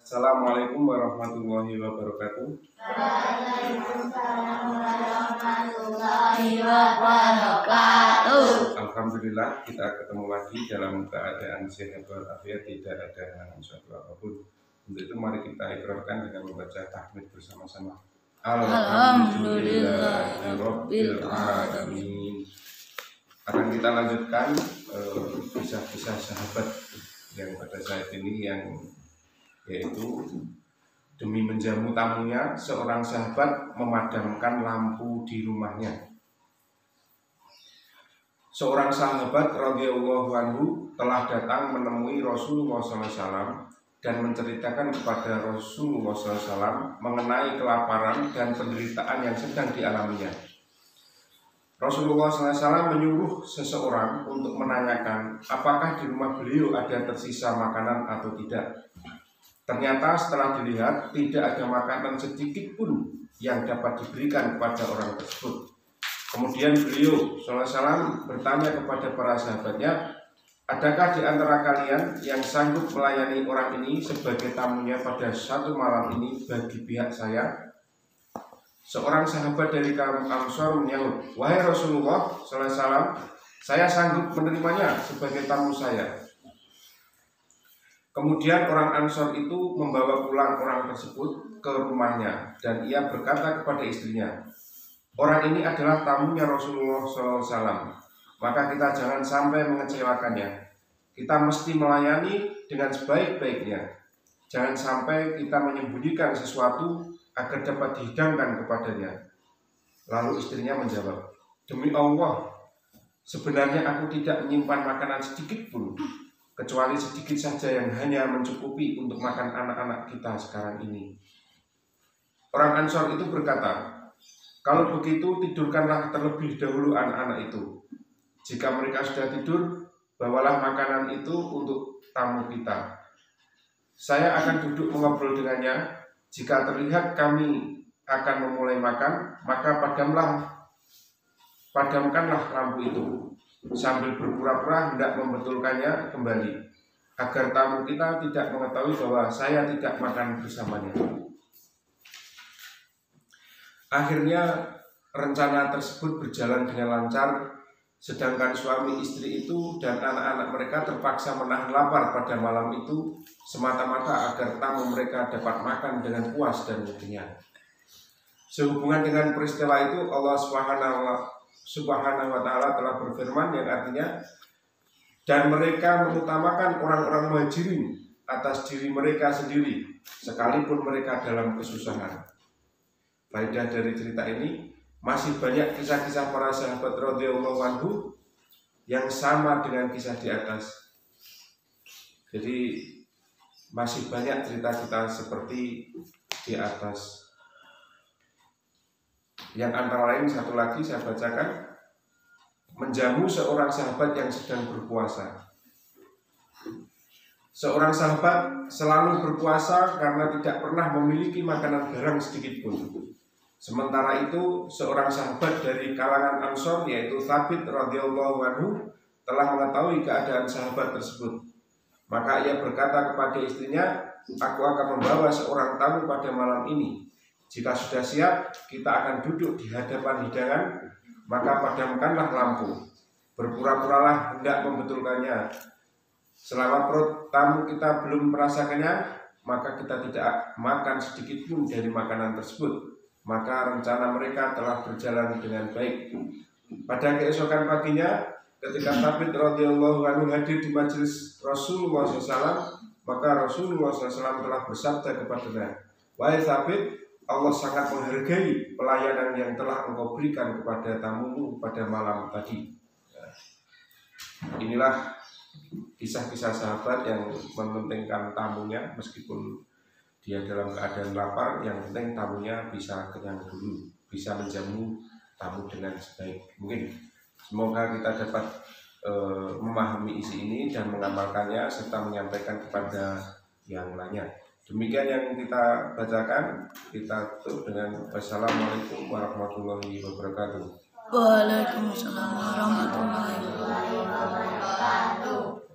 Assalamualaikum warahmatullahi wabarakatuh. Waalaikumsalam warahmatullahi wabarakatuh. Alhamdulillah kita ketemu lagi dalam keadaan sehat walafiat, tidak ada sesuatu apapun. Untuk itu mari kita ikrarkan dengan membaca tahmid bersama-sama. Alhamdulillahirabbil alamin. Akan kita lanjutkan kisah-kisah sahabat yang pada saat ini yaitu demi menjamu tamunya, seorang sahabat memadamkan lampu di rumahnya. Seorang sahabat radhiyallahu anhu telah datang menemui Rasulullah SAW dan menceritakan kepada Rasulullah SAW mengenai kelaparan dan penderitaan yang sedang dialaminya. Rasulullah SAW menyuruh seseorang untuk menanyakan apakah di rumah beliau ada tersisa makanan atau tidak. Ternyata setelah dilihat tidak ada makanan sedikit pun yang dapat diberikan kepada orang tersebut. Kemudian beliau SAW bertanya kepada para sahabatnya, adakah di antara kalian yang sanggup melayani orang ini sebagai tamunya pada satu malam ini bagi pihak saya? Seorang sahabat dari kaum Ansor menyahut, wahai Rasulullah SAW, saya sanggup menerimanya sebagai tamu saya. Kemudian orang Ansor itu membawa pulang orang tersebut ke rumahnya dan ia berkata kepada istrinya, orang ini adalah tamunya Rasulullah SAW, maka kita jangan sampai mengecewakannya. Kita mesti melayani dengan sebaik-baiknya. Jangan sampai kita menyembunyikan sesuatu agar dapat dihidangkan kepadanya. Lalu istrinya menjawab, demi Allah, sebenarnya aku tidak menyimpan makanan sedikit pun, kecuali sedikit saja yang hanya mencukupi untuk makan anak-anak kita sekarang ini. Orang Ansor itu berkata, kalau begitu tidurkanlah terlebih dahulu anak-anak itu. Jika mereka sudah tidur, bawalah makanan itu untuk tamu kita. Saya akan duduk mengobrol dengannya. Jika terlihat kami akan memulai makan, maka padamkanlah lampu itu sambil berpura-pura hendak membetulkannya kembali, agar tamu kita tidak mengetahui bahwa saya tidak makan bersamanya. Akhirnya rencana tersebut berjalan dengan lancar, sedangkan suami istri itu dan anak-anak mereka terpaksa menahan lapar pada malam itu semata-mata agar tamu mereka dapat makan dengan puas dan kenyang. Sehubungan dengan peristiwa itu, Allah Subhanahu wa ta'ala telah berfirman yang artinya, dan mereka mengutamakan orang-orang muhajirin atas diri mereka sendiri sekalipun mereka dalam kesusahan. Faedah dari cerita ini, masih banyak kisah-kisah para sahabat radhiyallahu anhu yang sama dengan kisah di atas. Jadi masih banyak cerita-cerita seperti di atas. Yang antara lain satu lagi saya bacakan, menjamu seorang sahabat yang sedang berpuasa. Seorang sahabat selalu berpuasa karena tidak pernah memiliki makanan garang sedikit pun. Sementara itu seorang sahabat dari kalangan Ansor yaitu Thabit radhiyallahu anhu telah mengetahui keadaan sahabat tersebut. Maka ia berkata kepada istrinya, aku akan membawa seorang tamu pada malam ini. Jika sudah siap, kita akan duduk di hadapan hidangan, maka padamkanlah lampu. Berpura-puralah hendak membetulkannya. Selama perut tamu kita belum merasa kenyang, maka kita tidak makan sedikit pun dari makanan tersebut. Maka rencana mereka telah berjalan dengan baik. Pada keesokan paginya, ketika Thabit radhiyallahu anhu hadir di majelis Rasulullah SAW, maka Rasulullah SAW telah bersabda kepadanya, wahai Thabit, Allah sangat menghargai pelayanan yang telah engkau berikan kepada tamumu pada malam tadi. Inilah kisah-kisah sahabat yang mementingkan tamunya meskipun dia dalam keadaan lapar, yang penting tamunya bisa kenyang dulu, bisa menjamu tamu dengan sebaik mungkin. Semoga kita dapat memahami isi ini dan mengamalkannya serta menyampaikan kepada yang lainnya. Demikian yang kita bacakan, kita tutup dengan wassalamualaikum warahmatullahi wabarakatuh. Waalaikumsalam warahmatullahi wabarakatuh.